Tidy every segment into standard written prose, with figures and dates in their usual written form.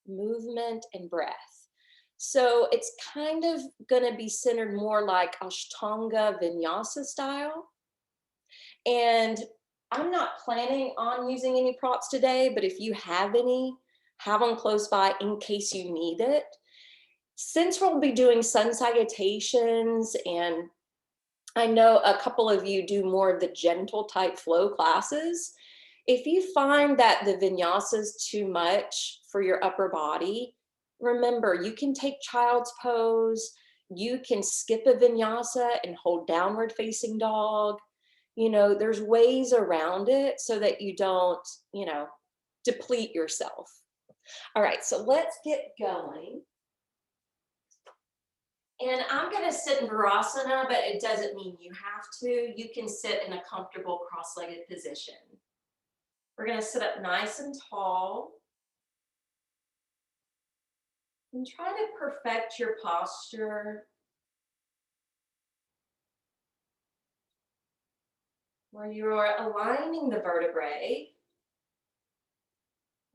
movement, and breath. So it's kind of going to be centered more like Ashtanga Vinyasa style. And I'm not planning on using any props today, but if you have any, have them close by in case you need it. Since we'll be doing sun salutations, and I know a couple of you do more of the gentle type flow classes, if you find that the vinyasa is too much for your upper body, remember, you can take child's pose, you can skip a vinyasa and hold downward facing dog. You know, there's ways around it so that you don't, you know, deplete yourself. All right, so let's get going. And I'm going to sit in Virasana, but it doesn't mean you have to. You can sit in a comfortable cross-legged position. We're going to sit up nice and tall. And try to perfect your posture, where you're aligning the vertebrae,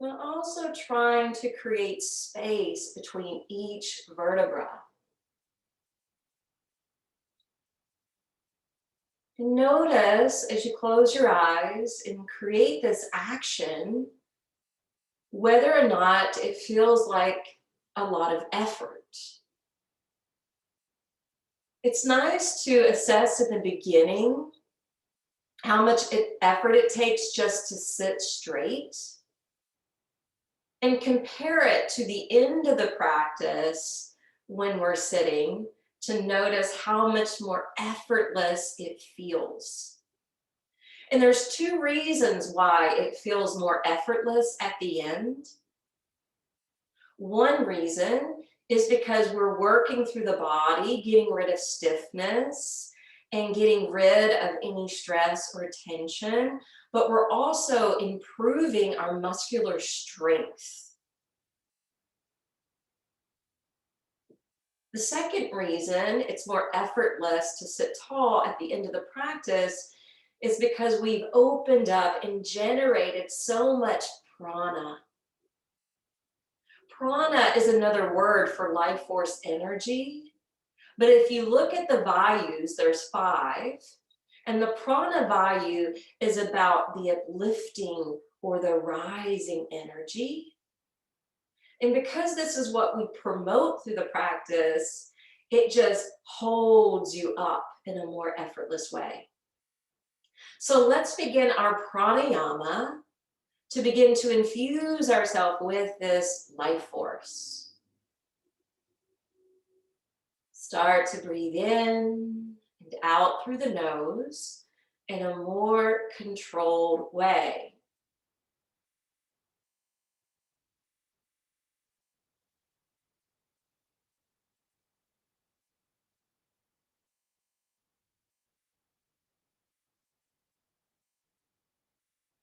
but also trying to create space between each vertebra. And notice as you close your eyes and create this action, whether or not it feels like a lot of effort. It's nice to assess in the beginning how much effort it takes just to sit straight, and compare it to the end of the practice when we're sitting to notice how much more effortless it feels. And there's two reasons why it feels more effortless at the end. One reason is because we're working through the body, getting rid of stiffness and getting rid of any stress or tension, but we're also improving our muscular strength. The second reason it's more effortless to sit tall at the end of the practice is because we've opened up and generated so much prana. Prana is another word for life force energy, but if you look at the vayus, there's 5, and the prana vayu is about the uplifting or the rising energy. And because this is what we promote through the practice, it just holds you up in a more effortless way. So let's begin our pranayama to begin to infuse ourselves with this life force. Start to breathe in and out through the nose in a more controlled way.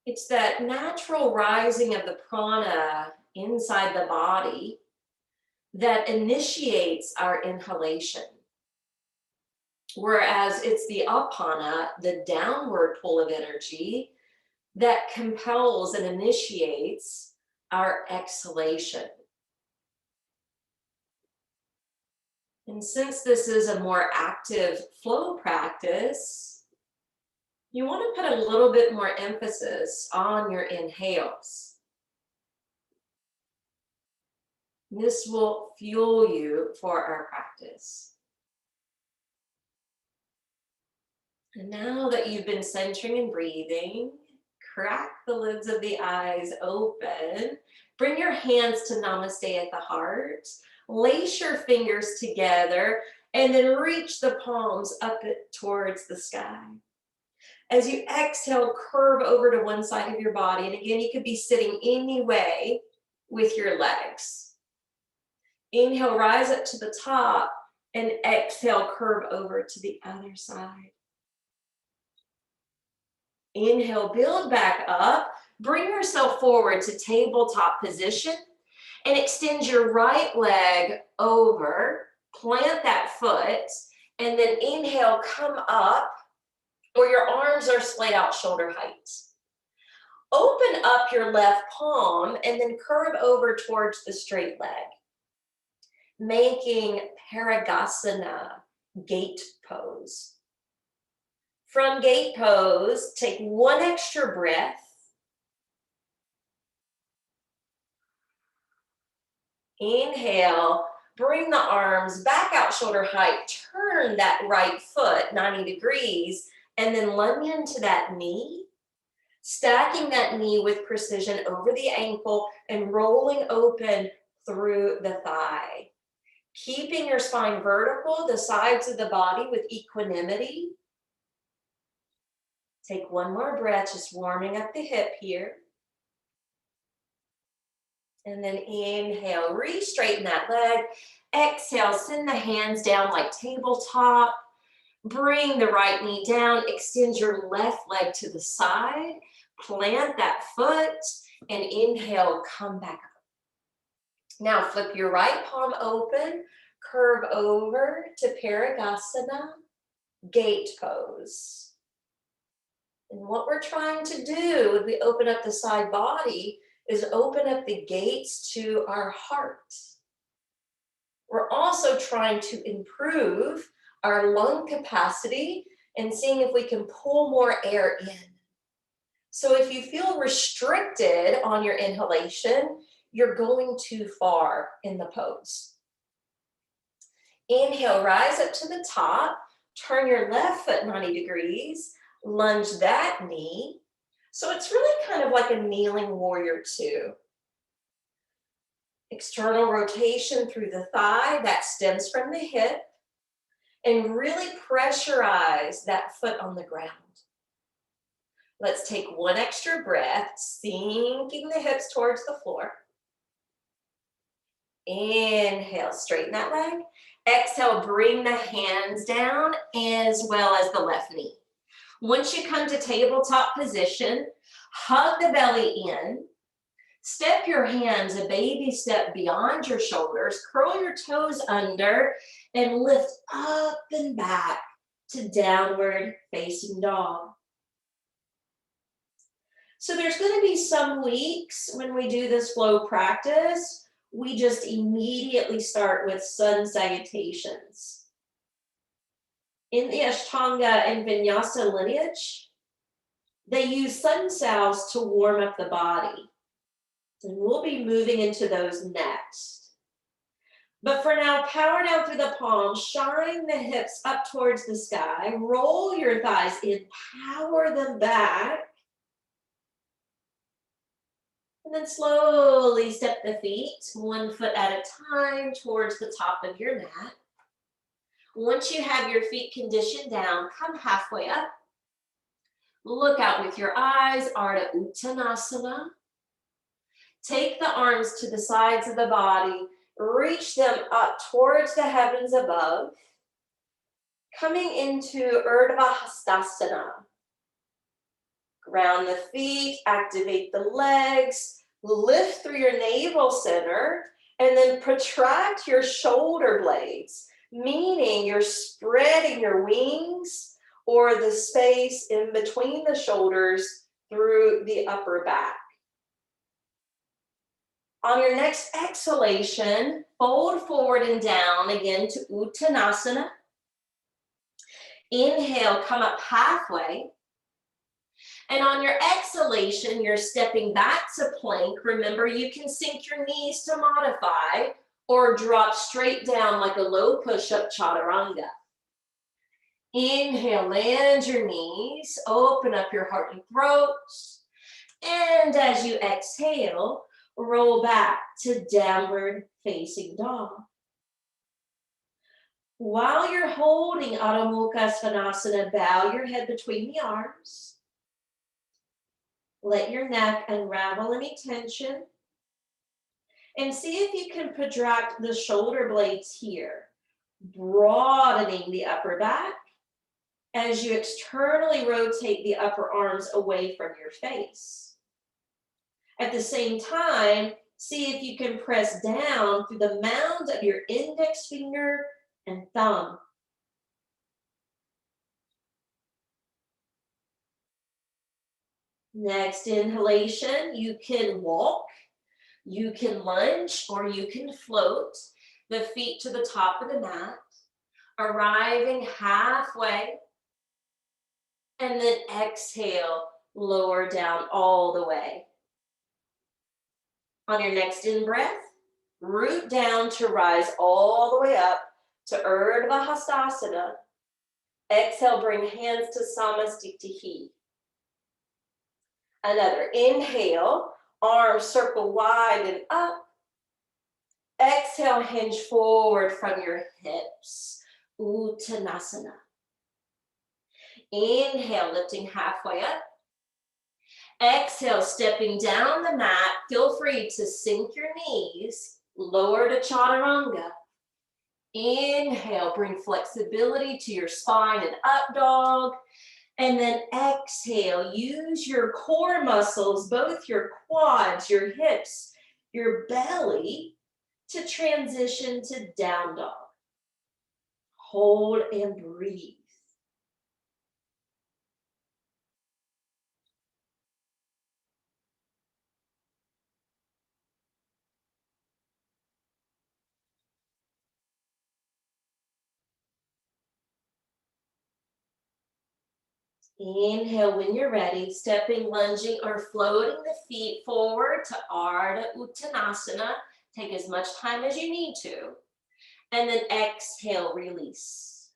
It's that natural rising of the prana inside the body that initiates our inhalation. Whereas it's the apana, the downward pull of energy, that compels and initiates our exhalation. And since this is a more active flow practice, you want to put a little bit more emphasis on your inhales. This will fuel you for our practice. And now that you've been centering and breathing, crack the lids of the eyes open. Bring your hands to Namaste at the heart. Lace your fingers together and then reach the palms up towards the sky. As you exhale, curve over to one side of your body. And again, you could be sitting any way with your legs. Inhale, rise up to the top, and exhale, curve over to the other side. Inhale, build back up. Bring yourself forward to tabletop position and extend your right leg over. Plant that foot, and then inhale, come up, or your arms are splayed out shoulder height. Open up your left palm and then curve over towards the straight leg, making Parigasana, gate pose. From gate pose, take one extra breath. Inhale, bring the arms back out shoulder height, turn that right foot 90 degrees, and then lunge into that knee, stacking that knee with precision over the ankle and rolling open through the thigh. Keeping your spine vertical, the sides of the body with equanimity. Take one more breath, just warming up the hip here. And then inhale, re-straighten that leg. Exhale, send the hands down like tabletop. Bring the right knee down, extend your left leg to the side. Plant that foot and inhale, come back up. Now flip your right palm open, curve over to Parigasana, gate pose. And what we're trying to do when we open up the side body is open up the gates to our heart. We're also trying to improve our lung capacity and seeing if we can pull more air in. So if you feel restricted on your inhalation, you're going too far in the pose. Inhale, rise up to the top, turn your left foot 90 degrees, lunge that knee. So it's really kind of like a kneeling warrior two. External rotation through the thigh, that stems from the hip, and really pressurize that foot on the ground. Let's take one extra breath, sinking the hips towards the floor. Inhale, straighten that leg. Exhale, bring the hands down as well as the left knee. Once you come to tabletop position, hug the belly in. Step your hands a baby step beyond your shoulders. Curl your toes under and lift up and back to downward facing dog. So there's going to be some weeks when we do this flow practice, we just immediately start with sun salutations. In the Ashtanga and Vinyasa lineage, they use sun salves to warm up the body. And we'll be moving into those next. But for now, power down through the palms, shine the hips up towards the sky, roll your thighs in, power them back. And then slowly step the feet, one foot at a time, towards the top of your mat. Once you have your feet conditioned down, come halfway up. Look out with your eyes, Ardha Uttanasana. Take the arms to the sides of the body, reach them up towards the heavens above. Coming into Urdhva Hastasana. Ground the feet, activate the legs, lift through your navel center, and then protract your shoulder blades, meaning you're spreading your wings or the space in between the shoulders through the upper back. On your next exhalation, fold forward and down again to Uttanasana. Inhale, come up halfway. And on your exhalation, you're stepping back to plank. Remember, you can sink your knees to modify or drop straight down like a low push-up chaturanga. Inhale, land your knees, open up your heart and throat. And as you exhale, roll back to downward facing dog. While you're holding Adho Mukha Svanasana, bow your head between the arms. Let your neck unravel any tension. And see if you can protract the shoulder blades here, broadening the upper back as you externally rotate the upper arms away from your face. At the same time, see if you can press down through the mound of your index finger and thumb. Next inhalation, you can walk, you can lunge, or you can float the feet to the top of the mat, arriving halfway, and then exhale, lower down all the way. On your next in-breath, root down to rise all the way up to Urdhva Hastasana. Exhale, bring hands to Samasthiti. Another inhale, arms circle wide and up. Exhale, hinge forward from your hips, Uttanasana. Inhale, lifting halfway up. Exhale, stepping down the mat. Feel free to sink your knees, lower to Chaturanga. Inhale, bring flexibility to your spine and up dog. And then exhale, use your core muscles, both your quads, your hips, your belly, to transition to down dog. Hold and breathe. Inhale when you're ready, stepping, lunging, or floating the feet forward to Ardha Uttanasana. Take as much time as you need to. And then exhale, release.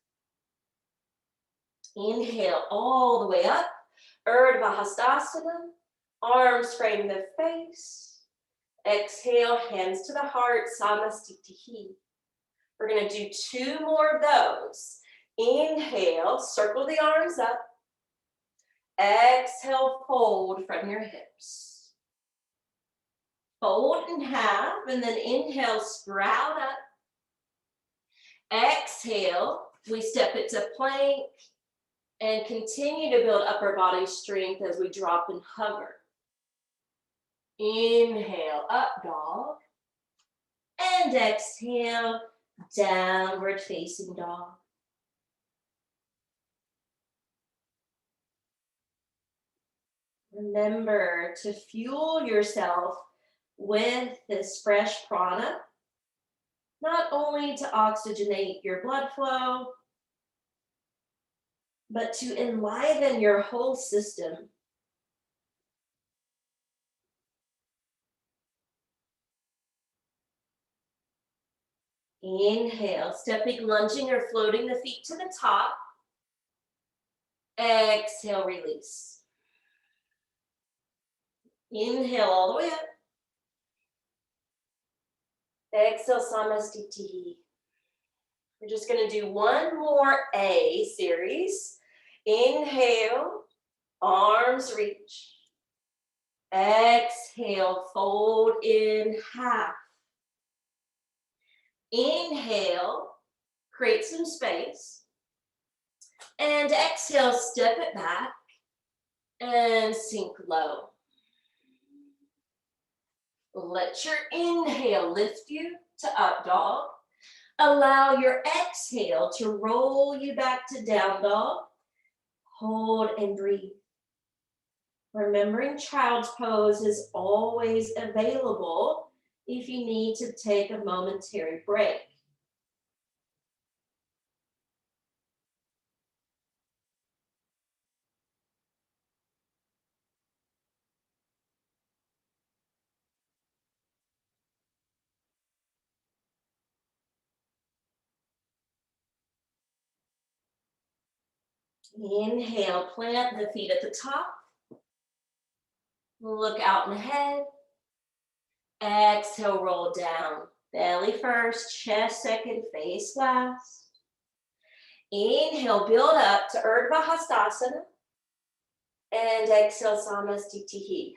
Inhale all the way up, Urdhva Hastasana. Arms frame the face. Exhale, hands to the heart, Samasthiti. We're going to do 2 more of those. Inhale, circle the arms up. Exhale, fold from your hips. Fold in half, and then inhale, sprout up. Exhale, we step it to plank and continue to build upper body strength as we drop and hover. Inhale, up dog. And exhale, downward facing dog. Remember to fuel yourself with this fresh prana, not only to oxygenate your blood flow, but to enliven your whole system. Inhale, stepping, lunging, or floating the feet to the top. Exhale, release. Inhale all the way up. Exhale, Samasthiti. We're just going to do 1 more A series. Inhale, arms reach. Exhale, fold in half. Inhale, create some space. And exhale, step it back and sink low. Let your inhale lift you to up dog. Allow your exhale to roll you back to down dog. Hold and breathe. Remembering child's pose is always available if you need to take a momentary break. Inhale, plant the feet at the top. Look out and ahead. Exhale, roll down. Belly first, chest second, face last. Inhale, build up to Urdhva Hastasana. And exhale, Samasthiti.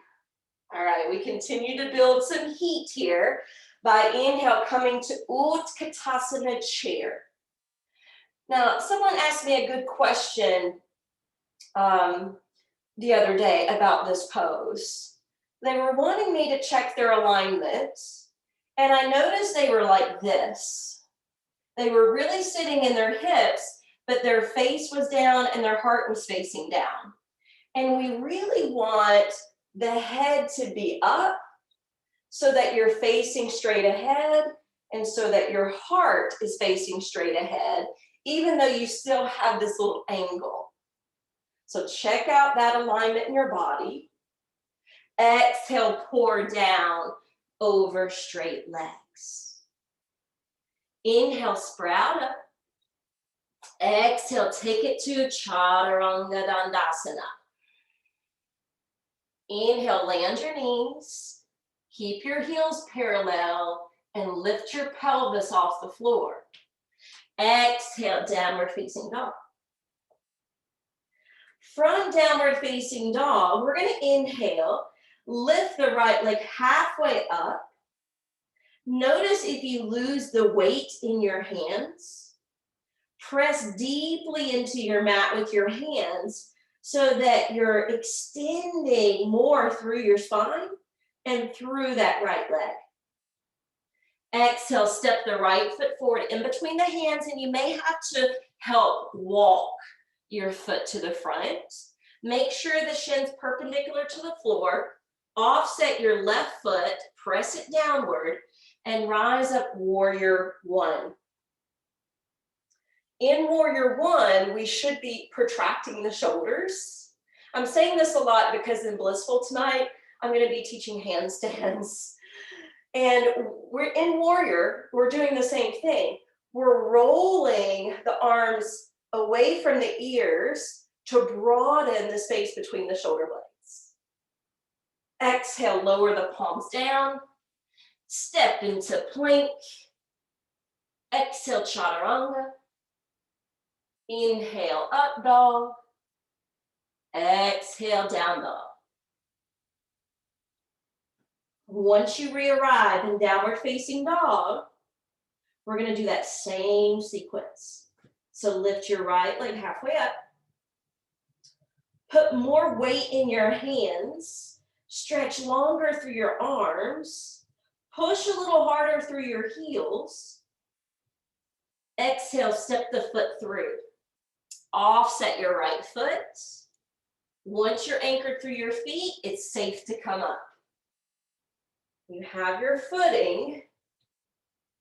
All right, we continue to build some heat here by inhale, coming to Utkatasana chair. Now, someone asked me a good question the other day about this pose. They were wanting me to check their alignment, and I noticed they were like this. They were really sitting in their hips, but their face was down and their heart was facing down. And we really want the head to be up so that you're facing straight ahead and so that your heart is facing straight ahead, even though you still have this little angle. So check out that alignment in your body. Exhale, pour down over straight legs. Inhale, sprout up. Exhale, take it to Chaturanga Dandasana. Inhale, land your knees. Keep your heels parallel and lift your pelvis off the floor. Exhale, downward facing dog. From downward facing dog, we're going to inhale, lift the right leg halfway up. Notice if you lose the weight in your hands. Press deeply into your mat with your hands so that you're extending more through your spine and through that right leg. Exhale, step the right foot forward in between the hands, and you may have to help walk your foot to the front. Make sure the shin's perpendicular to the floor. Offset your left foot, press it downward, and rise up warrior one. In warrior one, we should be protracting the shoulders. I'm saying this a lot because in Blissful tonight, I'm going to be teaching handstands. And we're in warrior, we're doing the same thing. We're rolling the arms away from the ears to broaden the space between the shoulder blades. Exhale, lower the palms down. Step into plank. Exhale, chaturanga. Inhale, up dog. Exhale, down dog. Once you re-arrive in downward facing dog, we're going to do that same sequence. So lift your right leg halfway up. Put more weight in your hands. Stretch longer through your arms. Push a little harder through your heels. Exhale, step the foot through. Offset your right foot. Once you're anchored through your feet, it's safe to come up. You have your footing.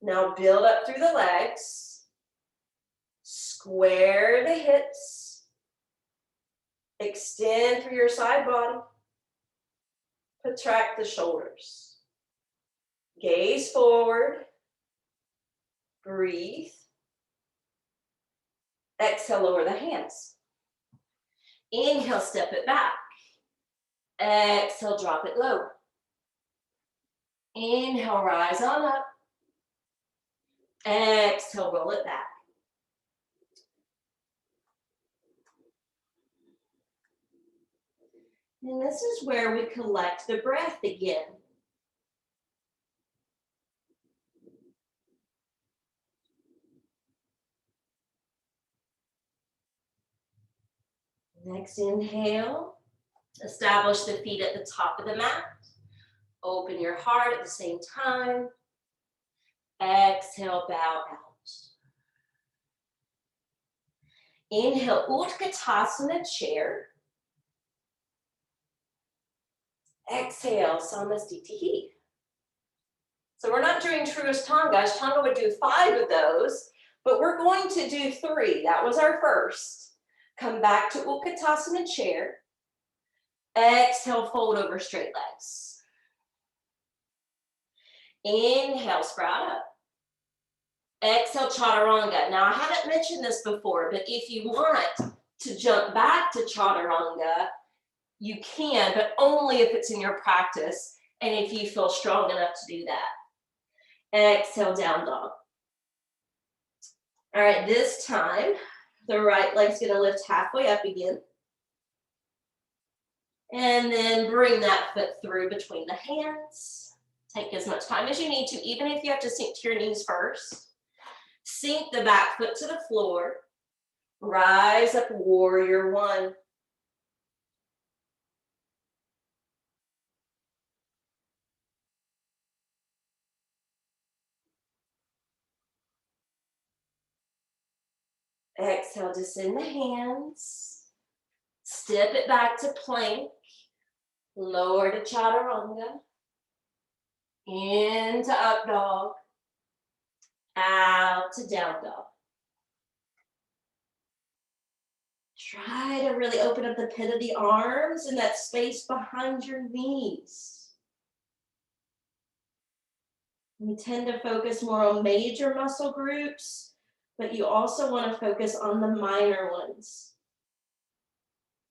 Now build up through the legs. Square the hips. Extend through your side body. Protract the shoulders. Gaze forward. Breathe. Exhale, lower the hands. Inhale, step it back. Exhale, drop it low. Inhale, rise on up. Exhale, roll it back. And this is where we collect the breath again. Next inhale, establish the feet at the top of the mat. Open your heart at the same time. Exhale, bow out. Inhale, Utkatasana chair. Exhale, Samastitihi. So we're not doing true Ashtanga. Ashtanga would do 5 of those, but we're going to do 3. That was our first. Come back to Utkatasana chair. Exhale, fold over straight legs. Inhale, sprout up. Exhale, chaturanga. Now, I haven't mentioned this before, but if you want to jump back to chaturanga, you can, but only if it's in your practice and if you feel strong enough to do that. Exhale, down dog. All right, this time, the right leg's gonna lift halfway up again. And then bring that foot through between the hands. Take as much time as you need to, even if you have to sink to your knees first. Sink the back foot to the floor. Rise up, warrior one. Exhale, descend the hands. Step it back to plank. Lower to chaturanga. Into up dog. Out to down dog. Try to really open up the pit of the arms and that space behind your knees. We tend to focus more on major muscle groups, but you also want to focus on the minor ones.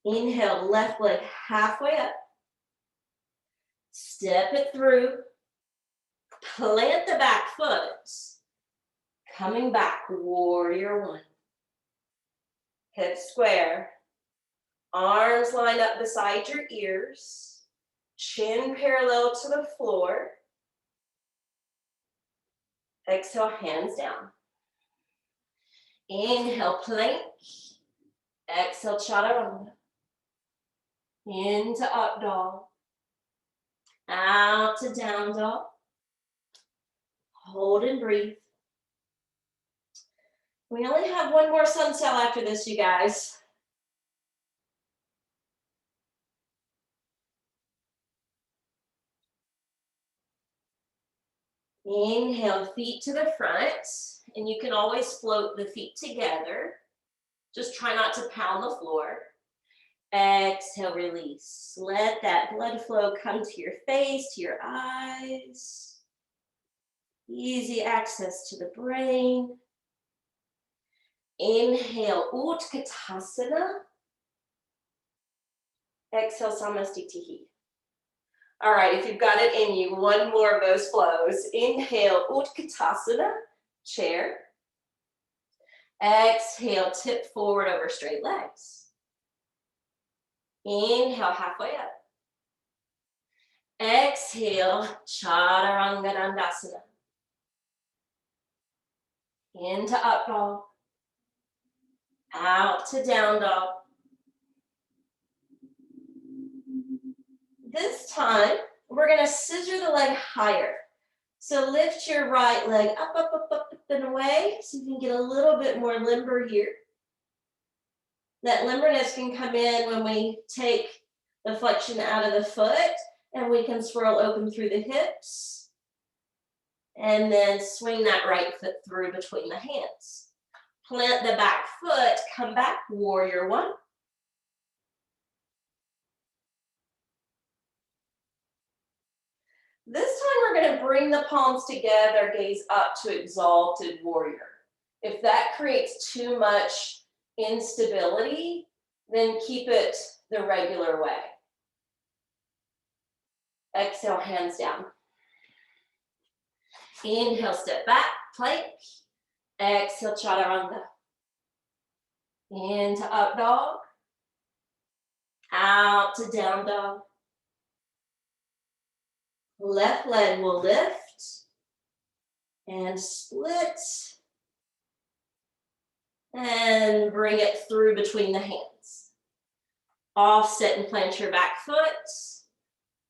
Inhale, left leg halfway up. Step it through. Plant the back foot. Coming back, warrior one. Hip square. Arms line up beside your ears. Chin parallel to the floor. Exhale, hands down. Inhale, plank. Exhale, chaturanga. Into up dog. Out to down dog. Hold and breathe. We only have one more sun cell after this, you guys. Inhale, feet to the front, and you can always float the feet together. Just try not to pound the floor. Exhale, release. Let that blood flow come to your face, to your eyes. Easy access to the brain. Inhale, Utkatasana. Exhale, Samastitihi. All right, if you've got it in you, one more of those flows. Inhale, Utkatasana, chair. Exhale, tip forward over straight legs. Inhale, halfway up. Exhale, Chaturanga Dandasana. Into up dog. Out to down dog. This time, we're gonna scissor the leg higher. So lift your right leg up, up, up, up, up and away, so you can get a little bit more limber here. That limberness can come in when we take the flexion out of the foot, and we can swirl open through the hips, and then swing that right foot through between the hands. Plant the back foot, come back, warrior one. This time we're going to bring the palms together, gaze up to exalted warrior. If that creates too much instability, then keep it the regular way. Exhale, hands down. Inhale, step back, plank. Exhale, chaturanga. Into up dog. Out to down dog. Left leg will lift and split and bring it through between the hands. Offset and plant your back foot.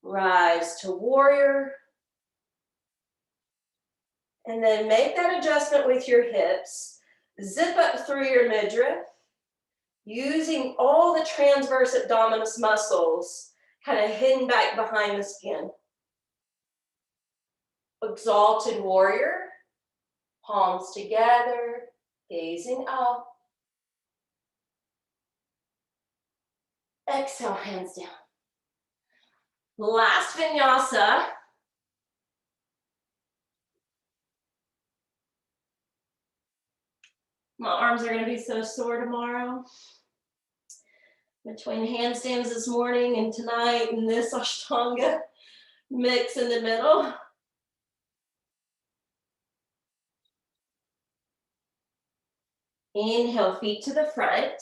Rise to warrior. And then make that adjustment with your hips. Zip up through your midriff, using all the transverse abdominis muscles kind of hidden back behind the skin. Exalted warrior, palms together, gazing up. Exhale, hands down. Last vinyasa. My arms are going to be so sore tomorrow. Between handstands this morning and tonight and this Ashtanga mix in the middle. Inhale, feet to the front.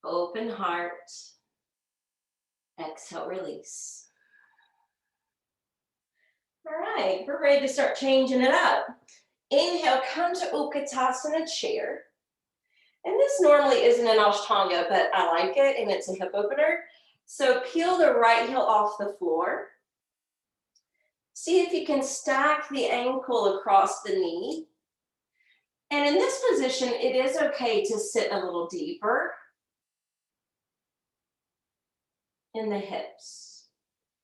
Open heart. Exhale, release. All right, we're ready to start changing it up. Inhale, come to Utkatasana chair. And this normally isn't an Ashtanga, but I like it, and it's a hip opener. So peel the right heel off the floor. See if you can stack the ankle across the knee. And in this position, it is okay to sit a little deeper. in the hips.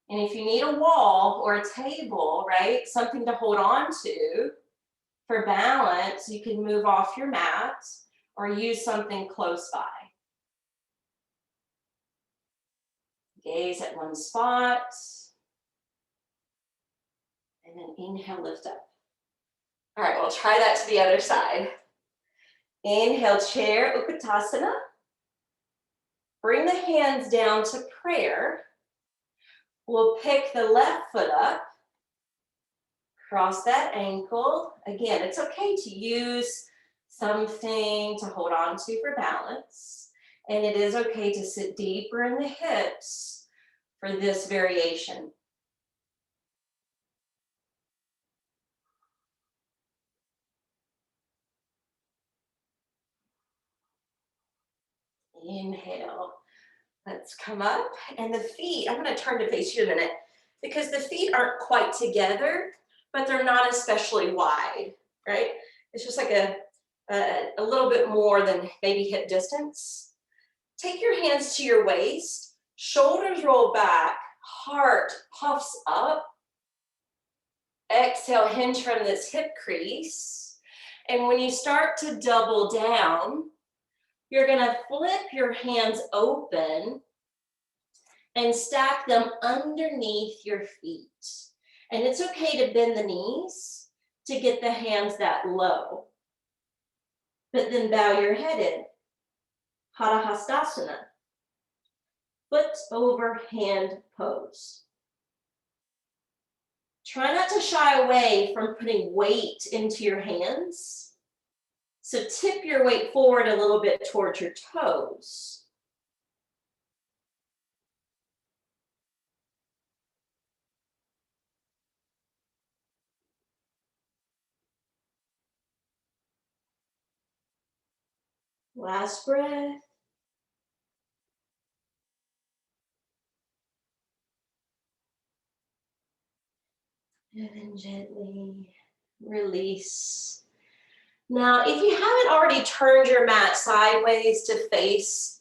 And if you need a wall or a table, right, something to hold on to for balance, you can move off your mat or use something close by. Gaze at one spot. And then inhale, lift up. All right, we'll try that to the other side. Inhale, chair, Utkatasana. Bring the hands down to prayer. We'll pick the left foot up. Cross that ankle. Again, it's okay to use something to hold on to for balance. And it is okay to sit deeper in the hips for this variation. Inhale. Let's come up. And the feet, I'm going to turn to face you a minute because the feet aren't quite together, but they're not especially wide, right? It's just like a little bit more than maybe hip distance. Take your hands to your waist, shoulders roll back, heart puffs up. Exhale, hinge from this hip crease. And when you start to double down, you're gonna flip your hands open and stack them underneath your feet. And it's okay to bend the knees to get the hands that low. But then bow your head in. Hadahastasana. Foot over hand pose. Try not to shy away from putting weight into your hands. So tip your weight forward a little bit towards your toes. Last breath. And then gently release. Now, if you haven't already turned your mat sideways to face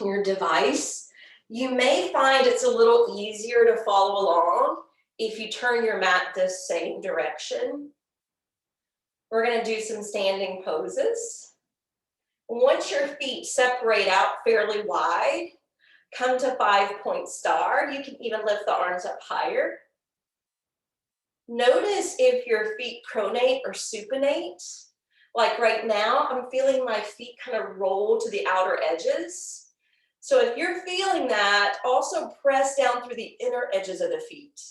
your device, you may find it's a little easier to follow along if you turn your mat this same direction. We're going to do some standing poses. Once your feet separate out fairly wide, come to 5-point star. You can even lift the arms up higher. Notice if your feet pronate or supinate. Like right now, I'm feeling my feet kind of roll to the outer edges. So if you're feeling that, also press down through the inner edges of the feet.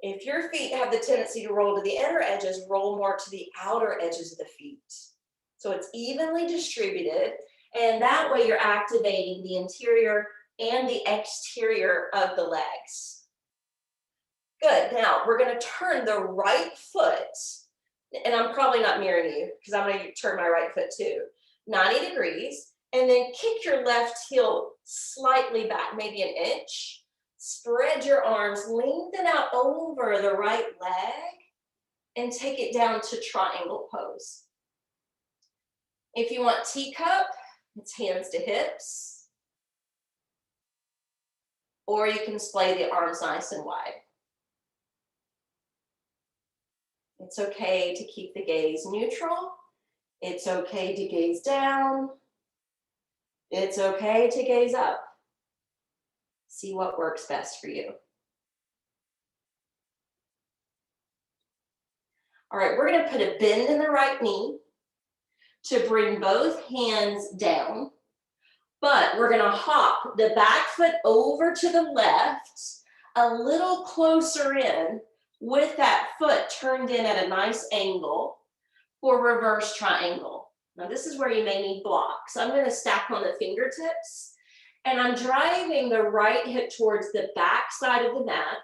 If your feet have the tendency to roll to the inner edges, roll more to the outer edges of the feet. So it's evenly distributed, and that way you're activating the interior and the exterior of the legs. Good, now we're gonna turn the right foot, and I'm probably not mirroring you because I'm gonna turn my right foot too, 90 degrees, and then kick your left heel slightly back, maybe an inch. Spread your arms, lengthen out over the right leg, and take it down to triangle pose. If you want teacup, it's hands to hips. Or you can splay the arms nice and wide. It's okay to keep the gaze neutral. It's okay to gaze down. It's okay to gaze up. See what works best for you. All right, we're gonna put a bend in the right knee to bring both hands down, but we're gonna hop the back foot over to the left, a little closer in with that foot turned in at a nice angle for reverse triangle. Now this is where you may need blocks. I'm gonna stack on the fingertips and I'm driving the right hip towards the back side of the mat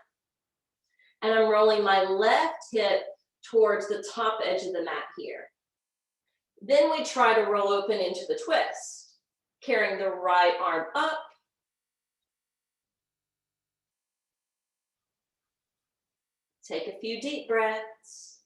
and I'm rolling my left hip towards the top edge of the mat here. Then we try to roll open into the twist, carrying the right arm up. Take a few deep breaths.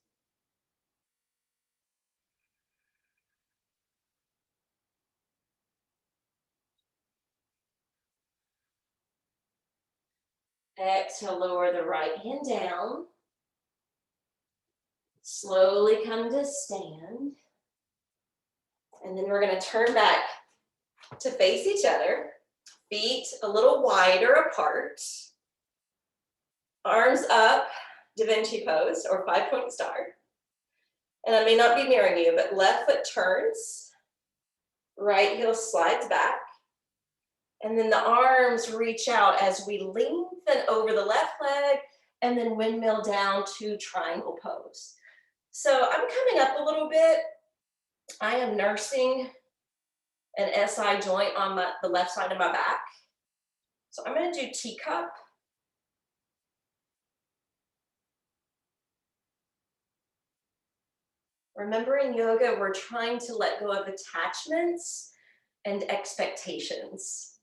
Exhale, lower the right hand down. Slowly come to stand. And then we're going to turn back to face each other. Feet a little wider apart. Arms up, Da Vinci pose or 5-point star. And I may not be mirroring you, but left foot turns. Right heel slides back. And then the arms reach out as we lengthen over the left leg and then windmill down to triangle pose. So I'm coming up a little bit. I am nursing an SI joint on the left side of my back. So I'm going to do teacup. Remember, in yoga, we're trying to let go of attachments and expectations.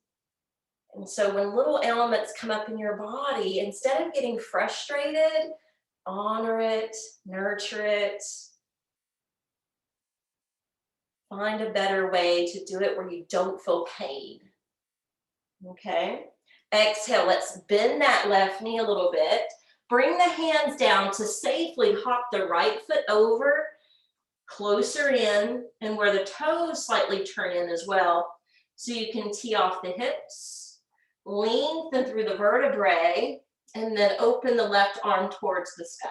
And so when little elements come up in your body, instead of getting frustrated, honor it, nurture it. Find a better way to do it where you don't feel pain. Okay? Exhale, let's bend that left knee a little bit. Bring the hands down to safely hop the right foot over, closer in, and where the toes slightly turn in as well. So you can tee off the hips. Lengthen through the vertebrae, and then open the left arm towards the sky.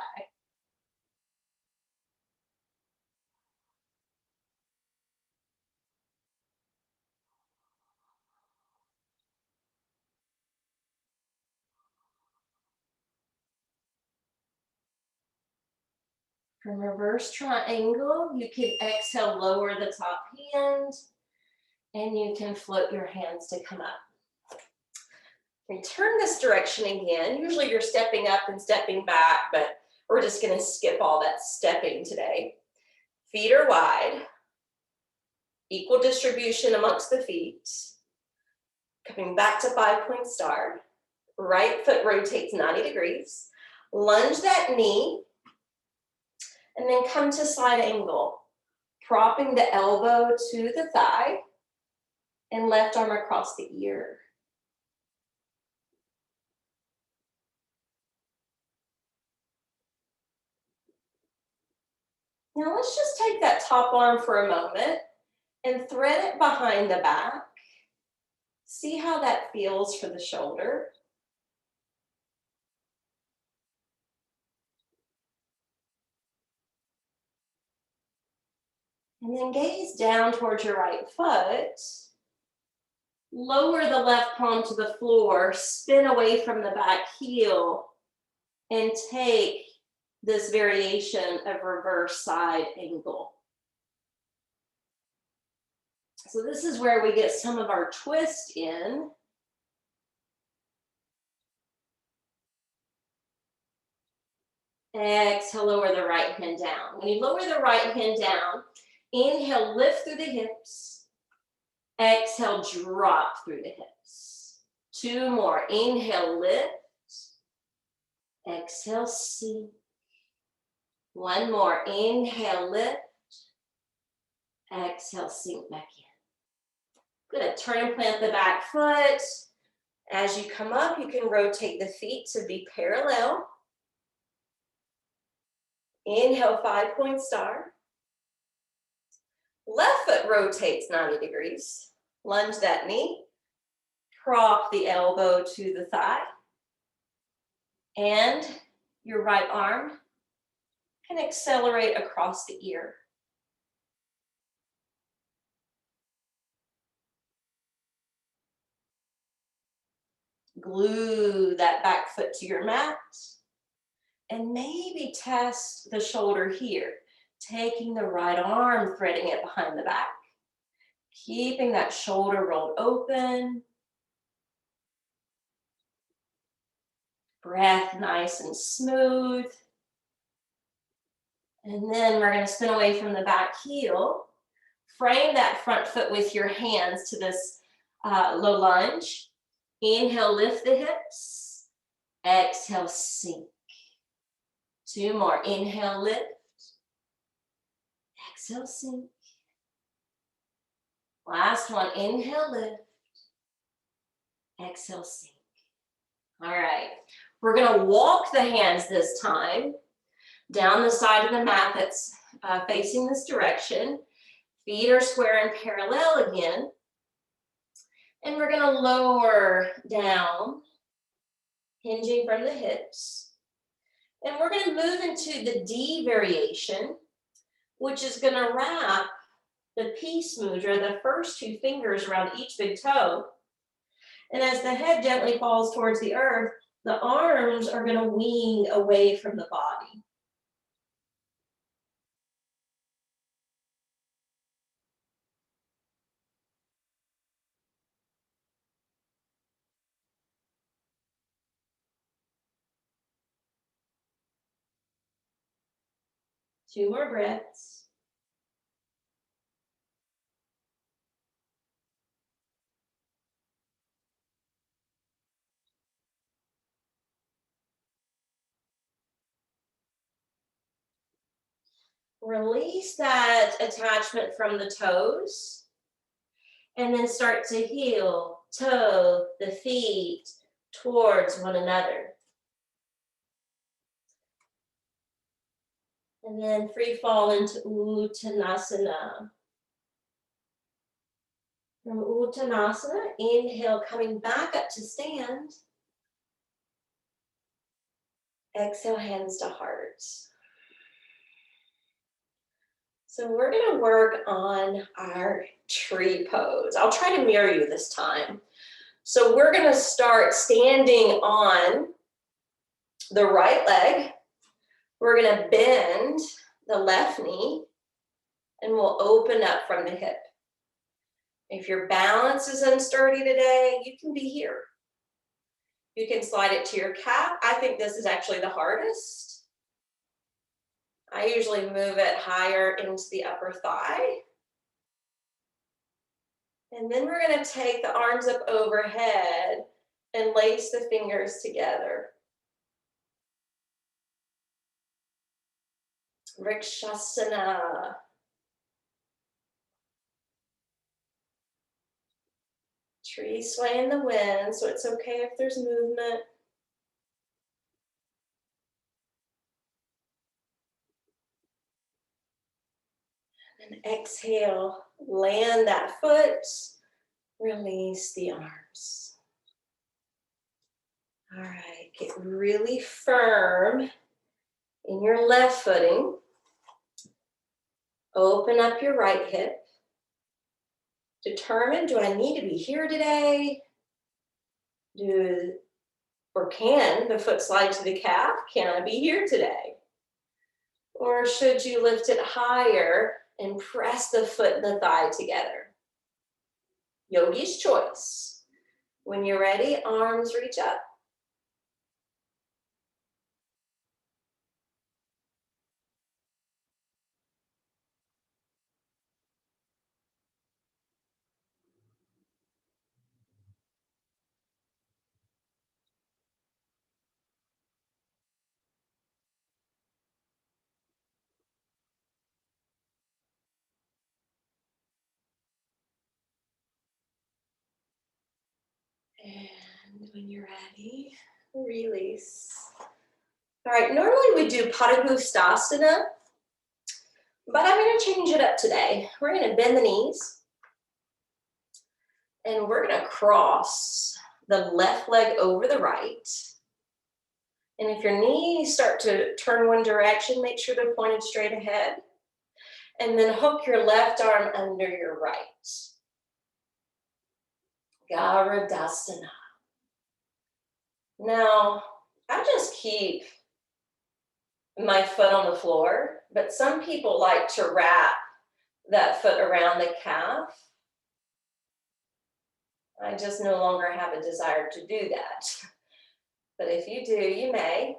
From reverse triangle, you can exhale, lower the top hand, and you can float your hands to come up. And turn this direction again. Usually you're stepping up and stepping back, but we're just going to skip all that stepping today. Feet are wide. Equal distribution amongst the feet. Coming back to 5-point star. Right foot rotates 90 degrees. Lunge that knee. And then come to side angle. Propping the elbow to the thigh. And left arm across the ear. Now let's just take that top arm for a moment and thread it behind the back. See how that feels for the shoulder. And then gaze down towards your right foot. Lower the left palm to the floor, spin away from the back heel, and take this variation of reverse side angle. So this is where we get some of our twist in. Exhale, lower the right hand down. When you lower the right hand down, inhale, lift through the hips. Exhale, drop through the hips. 2 more. Inhale, lift. Exhale, sink. 1 more. Inhale, lift. Exhale, sink back in. Good. Turn and plant the back foot. As you come up, you can rotate the feet to be parallel. Inhale, 5-point star. Left foot rotates 90 degrees. Lunge that knee. Prop the elbow to the thigh. And your right arm can accelerate across the ear. Glue that back foot to your mat. And maybe test the shoulder here. Taking the right arm, threading it behind the back. Keeping that shoulder rolled open. Breath nice and smooth. And then we're going to spin away from the back heel. Frame that front foot with your hands to this low lunge. Inhale, lift the hips. Exhale, sink. 2 more. Inhale, lift. Exhale, sink. Last one. Inhale, lift. Exhale, sink. All right, we're gonna walk the hands this time down the side of the mat that's facing this direction. Feet are square and parallel again. And we're gonna lower down, hinging from the hips. And we're gonna move into the D variation, which is gonna wrap the peace mudra, the first two fingers around each big toe. And as the head gently falls towards the earth, the arms are gonna wing away from the body. Two more breaths. Release that attachment from the toes. And then start to heel, toe the feet towards one another. And then free fall into Uttanasana. From Uttanasana, inhale, coming back up to stand. Exhale, hands to heart. So we're gonna work on our tree pose. I'll try to mirror you this time. So we're gonna start standing on the right leg. We're gonna bend the left knee and we'll open up from the hip. If your balance is unsturdy today, you can be here. You can slide it to your calf. I think this is actually the hardest. I usually move it higher into the upper thigh. And then we're gonna take the arms up overhead and lace the fingers together. Vrikshasana. Trees sway in the wind, so it's okay if there's movement. And exhale, land that foot, release the arms. All right, get really firm in your left footing. Open up your right hip. Determine, do I need to be here today? Can the foot slide to the calf? Can I be here today? Or should you lift it higher and press the foot and the thigh together? Yogi's choice. When you're ready, arms reach up. And when you're ready, release. All right, normally we do Padangusthasana, but I'm gonna change it up today. We're gonna bend the knees and we're gonna cross the left leg over the right. And if your knees start to turn one direction, make sure they're pointed straight ahead. And then hook your left arm under your right. Garudasana. Now, I just keep my foot on the floor, but some people like to wrap that foot around the calf. I just no longer have a desire to do that. But if you do, you may.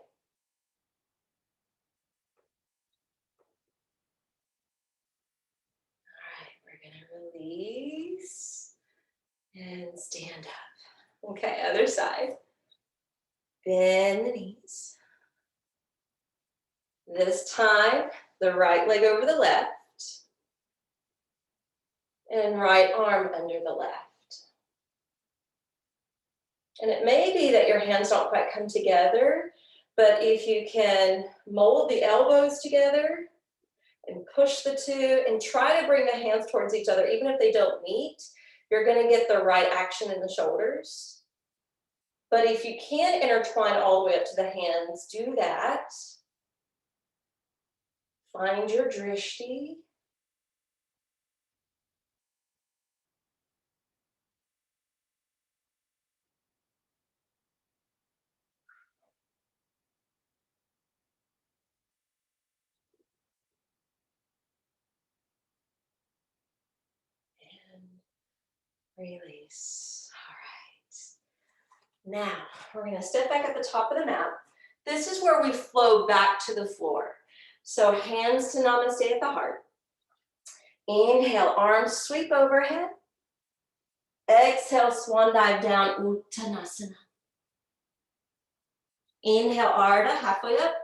All right, we're gonna release and stand up. Okay, other side. Bend the knees. This time, the right leg over the left and right arm under the left. And it may be that your hands don't quite come together, but if you can mold the elbows together and push the two and try to bring the hands towards each other, even if they don't meet, you're going to get the right action in the shoulders. But if you can intertwine all the way up to the hands, do that. Find your drishti. And release. All right. Now, we're going to step back at the top of the mat. This is where we flow back to the floor. So hands to namaste at the heart. Inhale, arms sweep overhead. Exhale, swan dive down, Uttanasana. Inhale, Ardha, halfway up.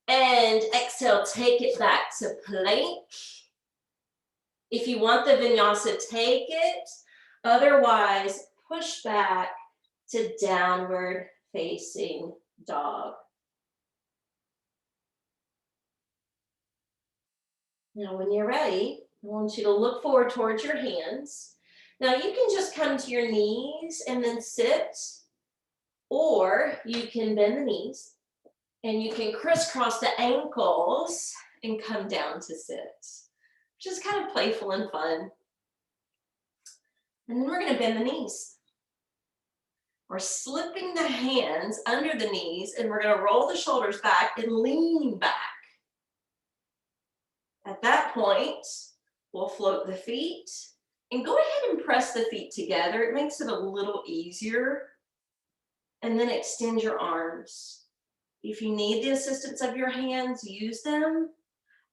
And exhale, take it back to plank. If you want the vinyasa, take it. Otherwise, push back to downward facing dog. Now, when you're ready, I want you to look forward towards your hands. Now, you can just come to your knees and then sit, or you can bend the knees and you can crisscross the ankles and come down to sit, which is kind of playful and fun. And then we're going to bend the knees. We're slipping the hands under the knees and we're going to roll the shoulders back and lean back. At that point, we'll float the feet and go ahead and press the feet together. It makes it a little easier. And then extend your arms. If you need the assistance of your hands, use them.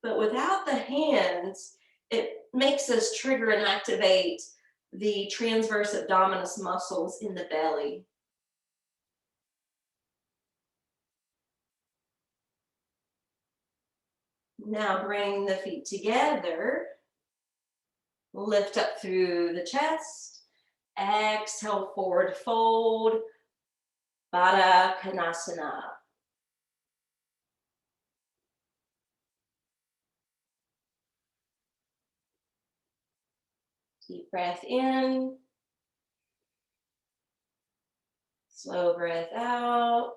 But without the hands, it makes us trigger and activate the transverse abdominis muscles in the belly. Now bring the feet together. Lift up through the chest. Exhale, forward fold. Baddha Konasana. Deep breath in. Slow breath out.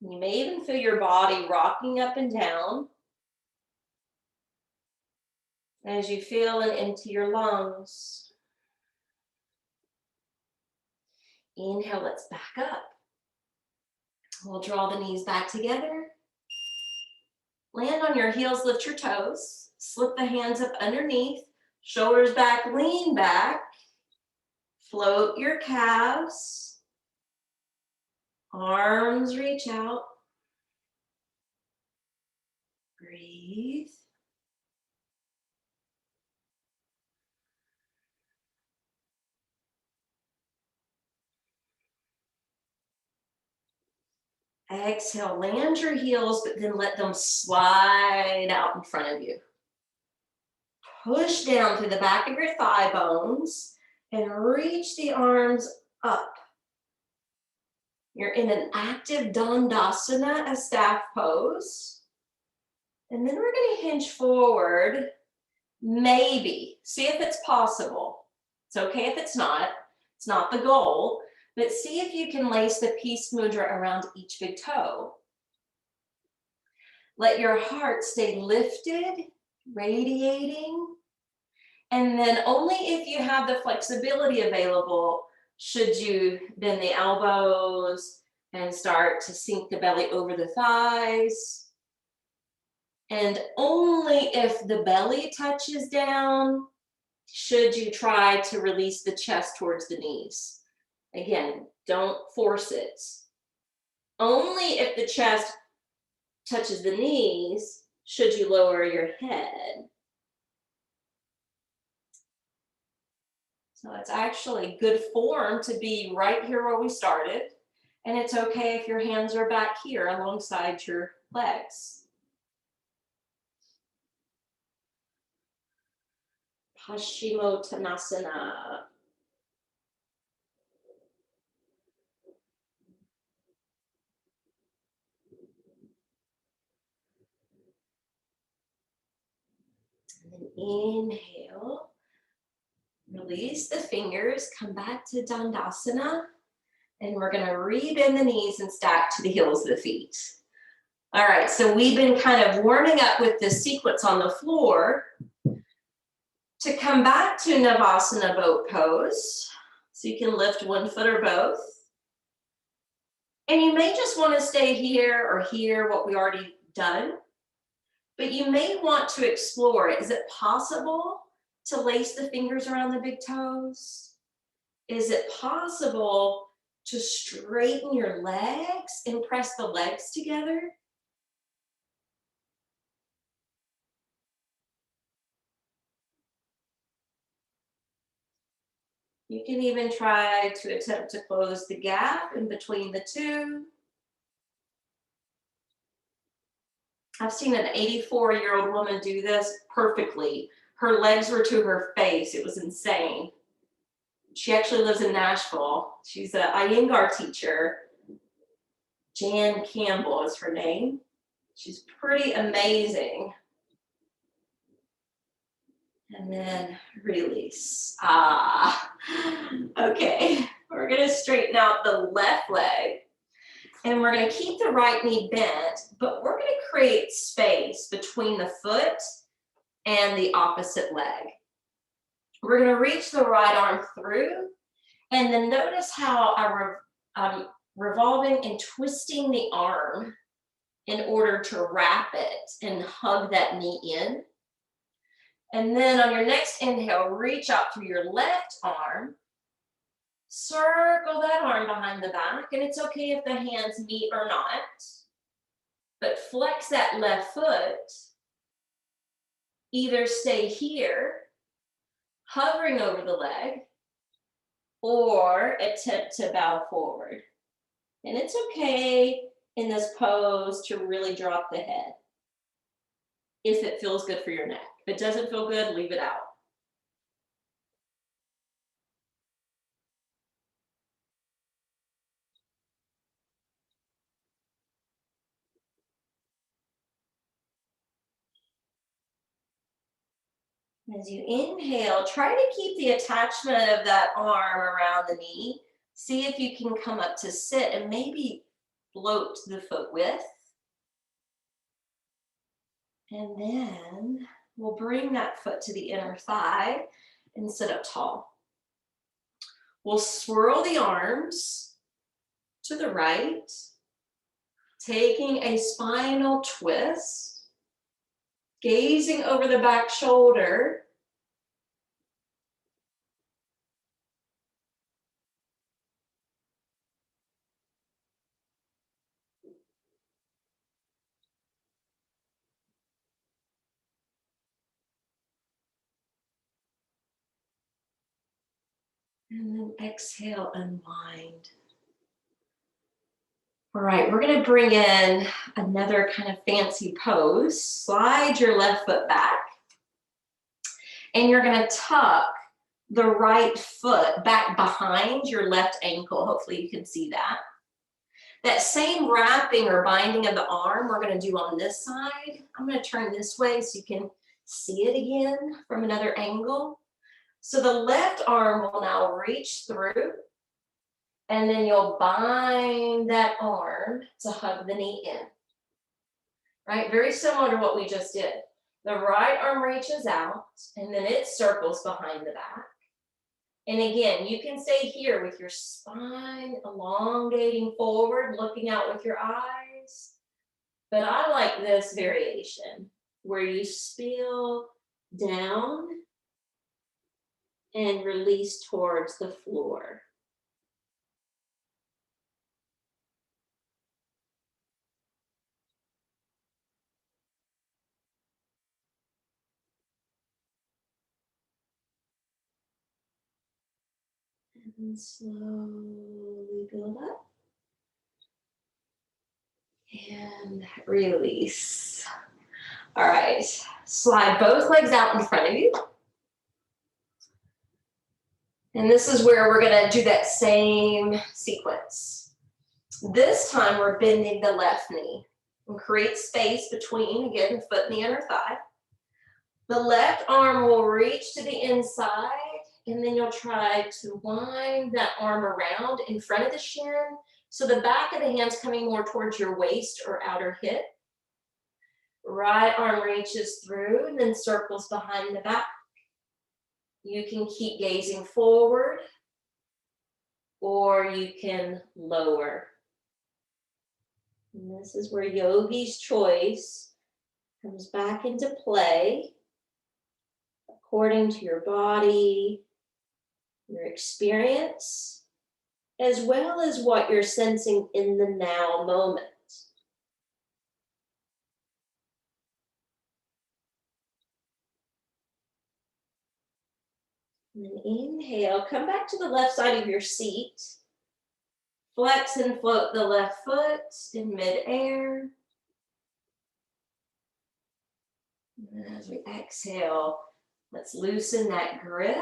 You may even feel your body rocking up and down as you feel and empty your lungs. Inhale, let's back up. We'll draw the knees back together. Land on your heels, lift your toes. Slip the hands up underneath. Shoulders back, lean back. Float your calves. Arms reach out. Breathe. Exhale, land your heels, but then let them slide out in front of you. Push down through the back of your thigh bones and reach the arms up. You're in an active Dandasana, a staff pose. And then we're going to hinge forward, maybe. See if it's possible. It's okay if it's not. It's not the goal. But see if you can lace the peace mudra around each big toe. Let your heart stay lifted, radiating. And then only if you have the flexibility available should you bend the elbows and start to sink the belly over the thighs. And only if the belly touches down should you try to release the chest towards the knees. Again, don't force it. Only if the chest touches the knees should you lower your head. So it's actually good form to be right here where we started. And it's okay if your hands are back here alongside your legs. Paschimottanasana. Inhale. Release the fingers, come back to Dandasana. And we're gonna rebend the knees and stack to the heels of the feet. All right, so we've been kind of warming up with this sequence on the floor to come back to Navasana boat pose. So you can lift one foot or both. And you may just want to stay here or here, what we already done. But you may want to explore, is it possible to lace the fingers around the big toes? Is it possible to straighten your legs and press the legs together? You can even try to attempt to close the gap in between the two. I've seen an 84-year-old woman do this perfectly. Her legs were to her face. It was insane. She actually lives in Nashville. She's an Iyengar teacher. Jan Campbell is her name. She's pretty amazing. And then release. Okay. We're gonna straighten out the left leg. And we're gonna keep the right knee bent, but we're gonna create space between the foot and the opposite leg. We're gonna reach the right arm through, and then notice how I'm revolving and twisting the arm in order to wrap it and hug that knee in. And then on your next inhale, reach out through your left arm, circle that arm behind the back, and it's okay if the hands meet or not, but flex that left foot. Either stay here, hovering over the leg, or attempt to bow forward. And it's okay in this pose to really drop the head if it feels good for your neck. If it doesn't feel good, leave it out. As you inhale, try to keep the attachment of that arm around the knee. See if you can come up to sit and maybe float the foot width. And then we'll bring that foot to the inner thigh and sit up tall. We'll swirl the arms to the right, taking a spinal twist, gazing over the back shoulder. And then exhale, unwind. All right, we're gonna bring in another kind of fancy pose. Slide your left foot back. And you're gonna tuck the right foot back behind your left ankle. Hopefully you can see that. That same wrapping or binding of the arm we're gonna do on this side. I'm gonna turn this way so you can see it again from another angle. So the left arm will now reach through, and then you'll bind that arm to hug the knee in. Right, very similar to what we just did. The right arm reaches out, and then it circles behind the back. And again, you can stay here with your spine elongating forward, looking out with your eyes. But I like this variation, where you spill down and release towards the floor. And slowly build up. And release. All right, slide both legs out in front of you. And this is where we're gonna do that same sequence. This time we're bending the left knee and create space between, again, the foot and the inner thigh. The left arm will reach to the inside, and then you'll try to wind that arm around in front of the shin. So the back of the hand's coming more towards your waist or outer hip. Right arm reaches through and then circles behind the back. You can keep gazing forward, or you can lower. And this is where yogi's choice comes back into play, according to your body, your experience, as well as what you're sensing in the now moment. And then inhale, come back to the left side of your seat. Flex and float the left foot in midair. And as we exhale, let's loosen that grip.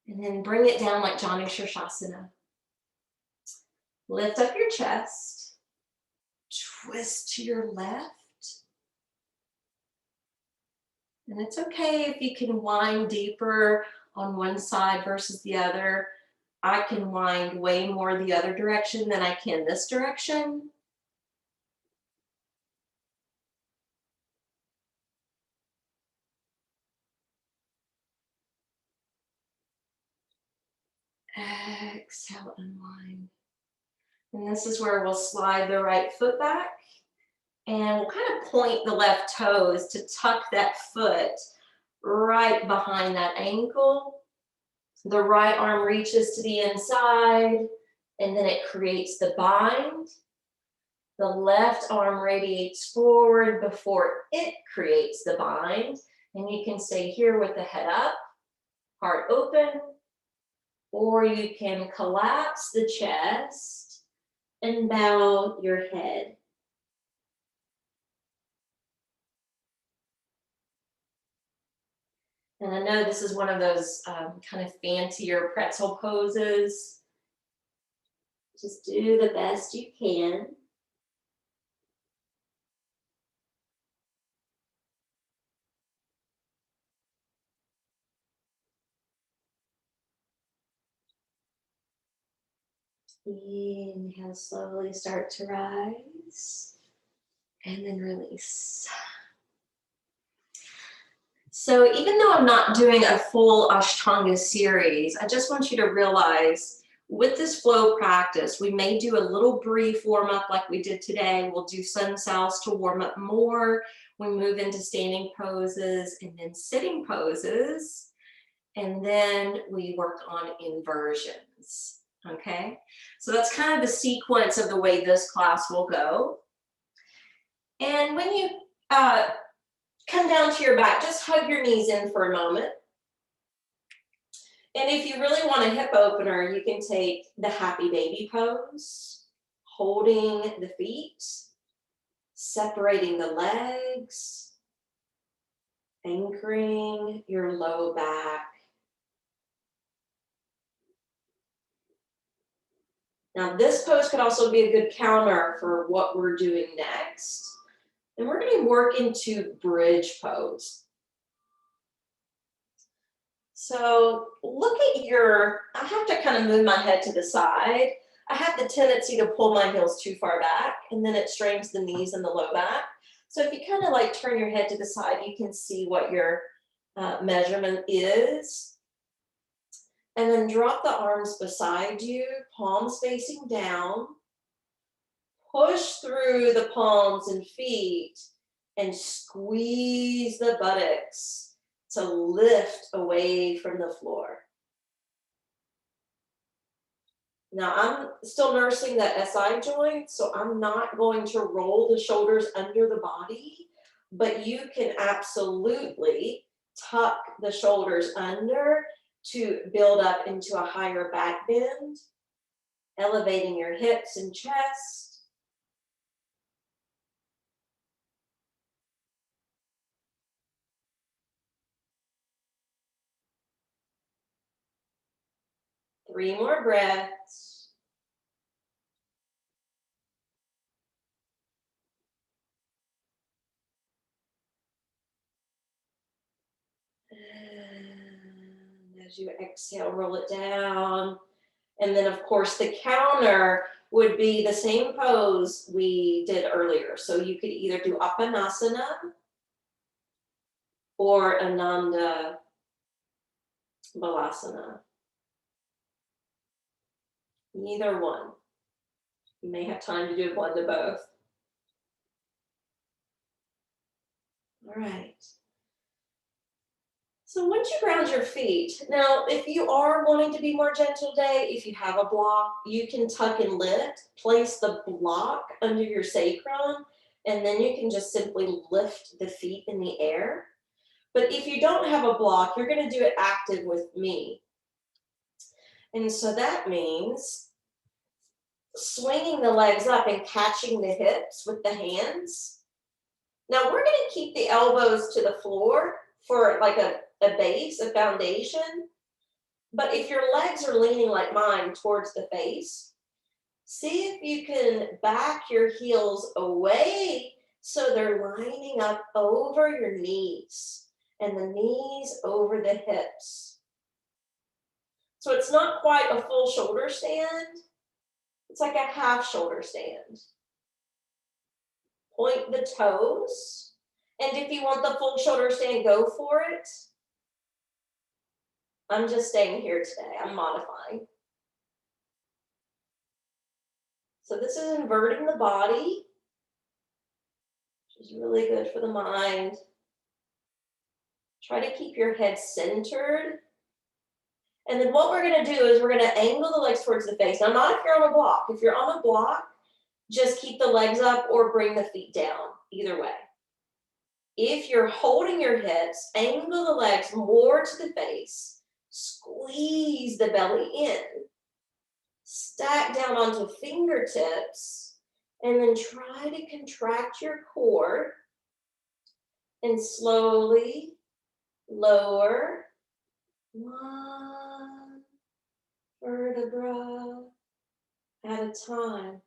And then bring it down like Janu Shirshasana. Lift up your chest. Twist to your left. And it's okay if you can wind deeper on one side versus the other. I can wind way more the other direction than I can this direction. Exhale, unwind. And this is where we'll slide the right foot back. And we'll kind of point the left toes to tuck that foot right behind that ankle. The right arm reaches to the inside, and then it creates the bind. The left arm radiates forward before it creates the bind. And you can stay here with the head up, heart open, or you can collapse the chest and bow your head. And I know this is one of those kind of fancier pretzel poses. Just do the best you can. Inhale, slowly start to rise, and then release. So even though I'm not doing a full Ashtanga series, I just want you to realize with this flow practice, we may do a little brief warm up like we did today. We'll do sun salves to warm up more. We move into standing poses and then sitting poses. And then we work on inversions, okay? So that's kind of the sequence of the way this class will go. And when you come down to your back, just hug your knees in for a moment. And if you really want a hip opener, you can take the happy baby pose, holding the feet, separating the legs, anchoring your low back. Now this pose could also be a good counter for what we're doing next. And we're going to work into bridge pose. So look at I have to kind of move my head to the side. I have the tendency to pull my heels too far back, and then it strains the knees and the low back. So if you kind of like turn your head to the side, you can see what your measurement is. And then drop the arms beside you, palms facing down. Push through the palms and feet and squeeze the buttocks to lift away from the floor. Now I'm still nursing the SI joint, so I'm not going to roll the shoulders under the body, but you can absolutely tuck the shoulders under to build up into a higher back bend, elevating your hips and chest. Three more breaths. As you exhale, roll it down. And then, of course, the counter would be the same pose we did earlier. So you could either do Apanasana or Ananda Balasana. Either one. You may have time to do one to both. All right. So once you ground your feet, now if you are wanting to be more gentle today, if you have a block, you can tuck and lift, place the block under your sacrum, and then you can just simply lift the feet in the air. But if you don't have a block, you're going to do it active with me. And so that means swinging the legs up and catching the hips with the hands. Now we're going to keep the elbows to the floor for like a base, a foundation. But if your legs are leaning like mine towards the face, see if you can back your heels away so they're lining up over your knees and the knees over the hips. So it's not quite a full shoulder stand. It's like a half shoulder stand. Point the toes. And if you want the full shoulder stand, go for it. I'm just staying here today. I'm modifying. So this is inverting the body, which is really good for the mind. Try to keep your head centered. And then what we're going to do is we're going to angle the legs towards the face. Now, not if you're on a block. If you're on a block, just keep the legs up or bring the feet down, either way. If you're holding your hips, angle the legs more to the face. Squeeze the belly in. Stack down onto fingertips. And then try to contract your core. And slowly lower. One vertebra at a time.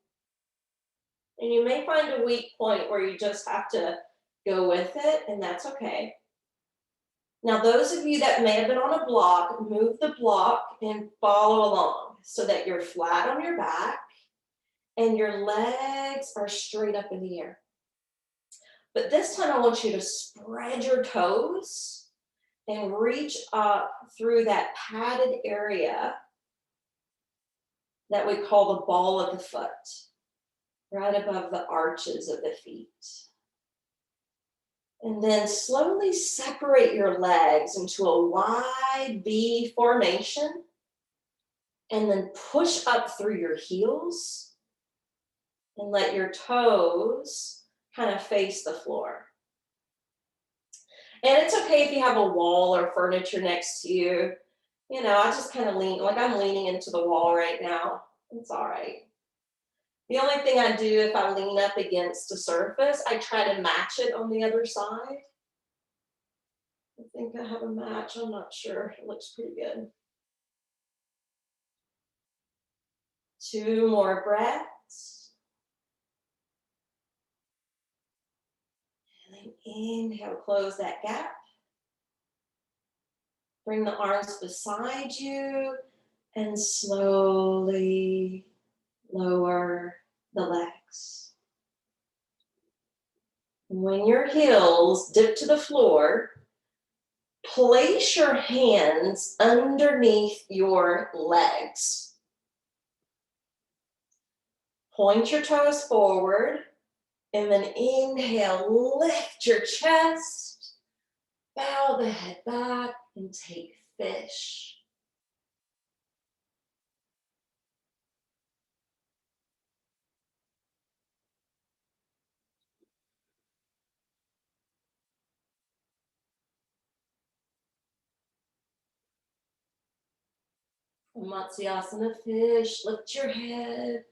And you may find a weak point where you just have to go with it, and that's okay. Now, those of you that may have been on a block, move the block and follow along so that you're flat on your back and your legs are straight up in the air. But this time I want you to spread your toes and reach up through that padded area that we call the ball of the foot, right above the arches of the feet. And then slowly separate your legs into a wide V formation. And then push up through your heels. And let your toes kind of face the floor. And it's okay if you have a wall or furniture next to you. You know, I just kind of lean, like I'm leaning into the wall right now. It's all right. The only thing I do if I lean up against a surface, I try to match it on the other side. I think I have a match. I'm not sure. It looks pretty good. 2 more breaths. And then inhale, close that gap. Bring the arms beside you and slowly lower the legs. When your heels dip to the floor, place your hands underneath your legs. Point your toes forward, and then inhale, lift your chest, bow the head back, and take fish. Matsyasana fish, lift your head,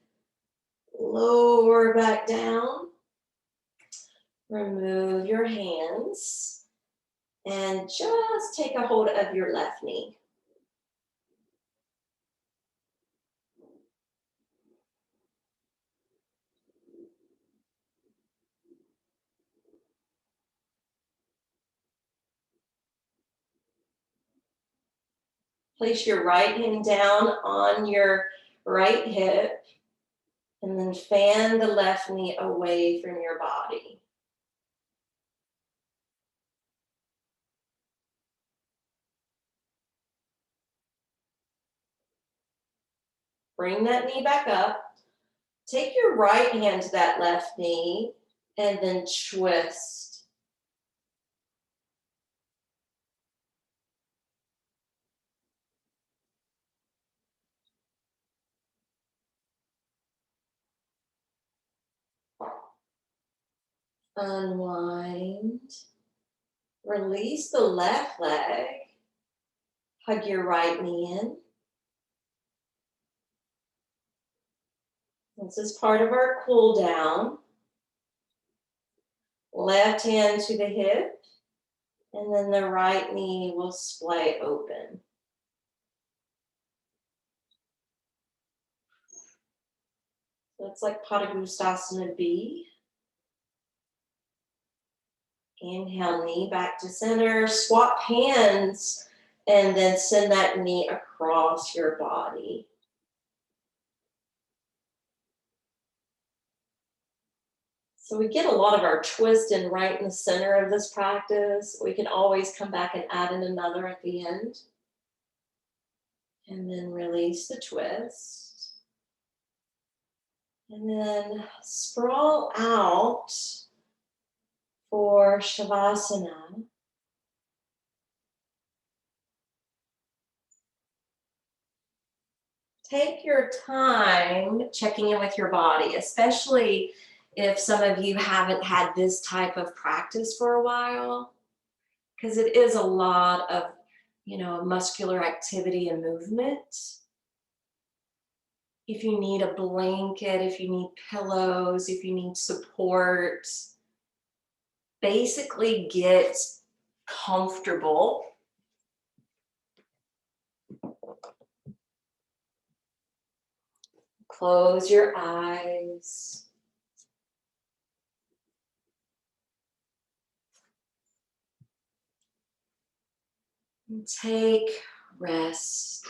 lower back down. Remove your hands and just take a hold of your left knee. Place your right hand down on your right hip and then fan the left knee away from your body. Bring that knee back up. Take your right hand to that left knee and then twist. Unwind. Release the left leg. Hug your right knee in. This is part of our cool down. Left hand to the hip, and then the right knee will splay open. So it's like Padangusthasana B. Inhale, knee back to center. Swap hands, and then send that knee across your body. So we get a lot of our twist in right in the center of this practice. We can always come back and add in another at the end. And then release the twist. And then sprawl out for Shavasana. Take your time checking in with your body, especially if some of you haven't had this type of practice for a while, because it is a lot of, muscular activity and movement. If you need a blanket, if you need pillows, if you need support, basically get comfortable. Close your eyes. And take rest.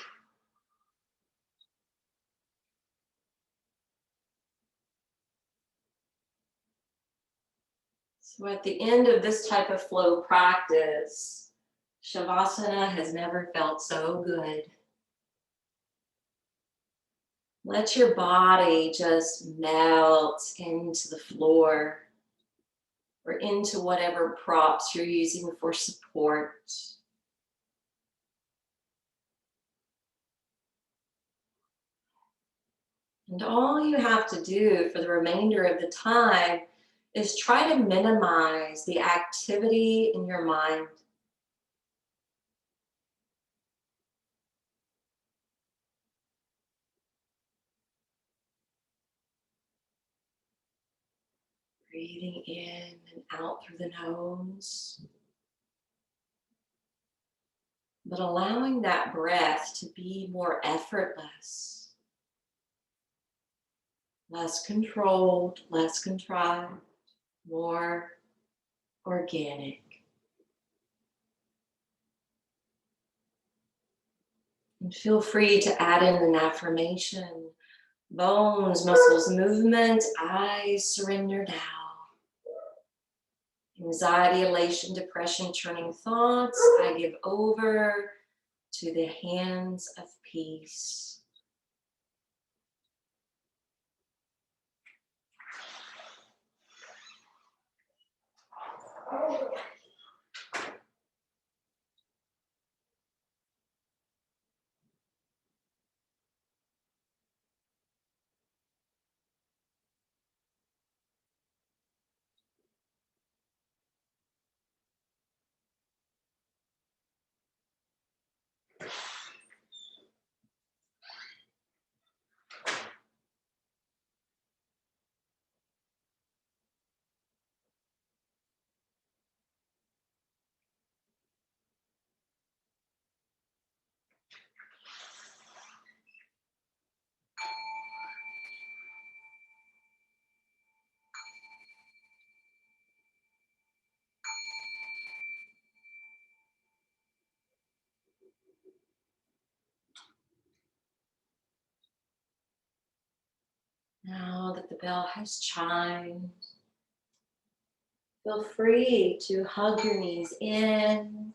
So at the end of this type of flow practice, Shavasana has never felt so good. Let your body just melt into the floor or into whatever props you're using for support. And all you have to do for the remainder of the time is try to minimize the activity in your mind. Breathing in and out through the nose. But allowing that breath to be more effortless. Less controlled, less contrived, more organic. And feel free to add in an affirmation. Bones, muscles, movement, I surrender now. Anxiety, elation, depression, turning thoughts, I give over to the hands of peace. Now that the bell has chimed, feel free to hug your knees in,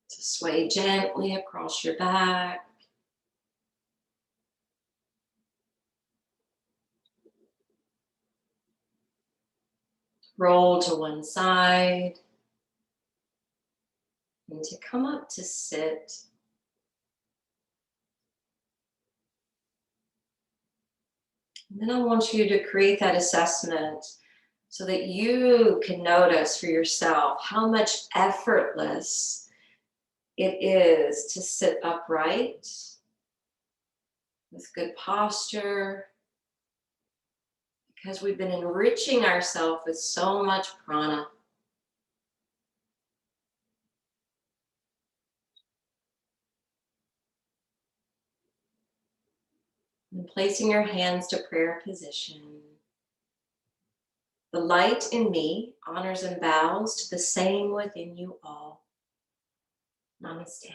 to sway gently across your back. Roll to one side, and to come up to sit. And then I want you to create that assessment so that you can notice for yourself how much effortless it is to sit upright with good posture, because we've been enriching ourselves with so much prana. And placing your hands to prayer position. The light in me honors and bows to the same within you all. Namaste.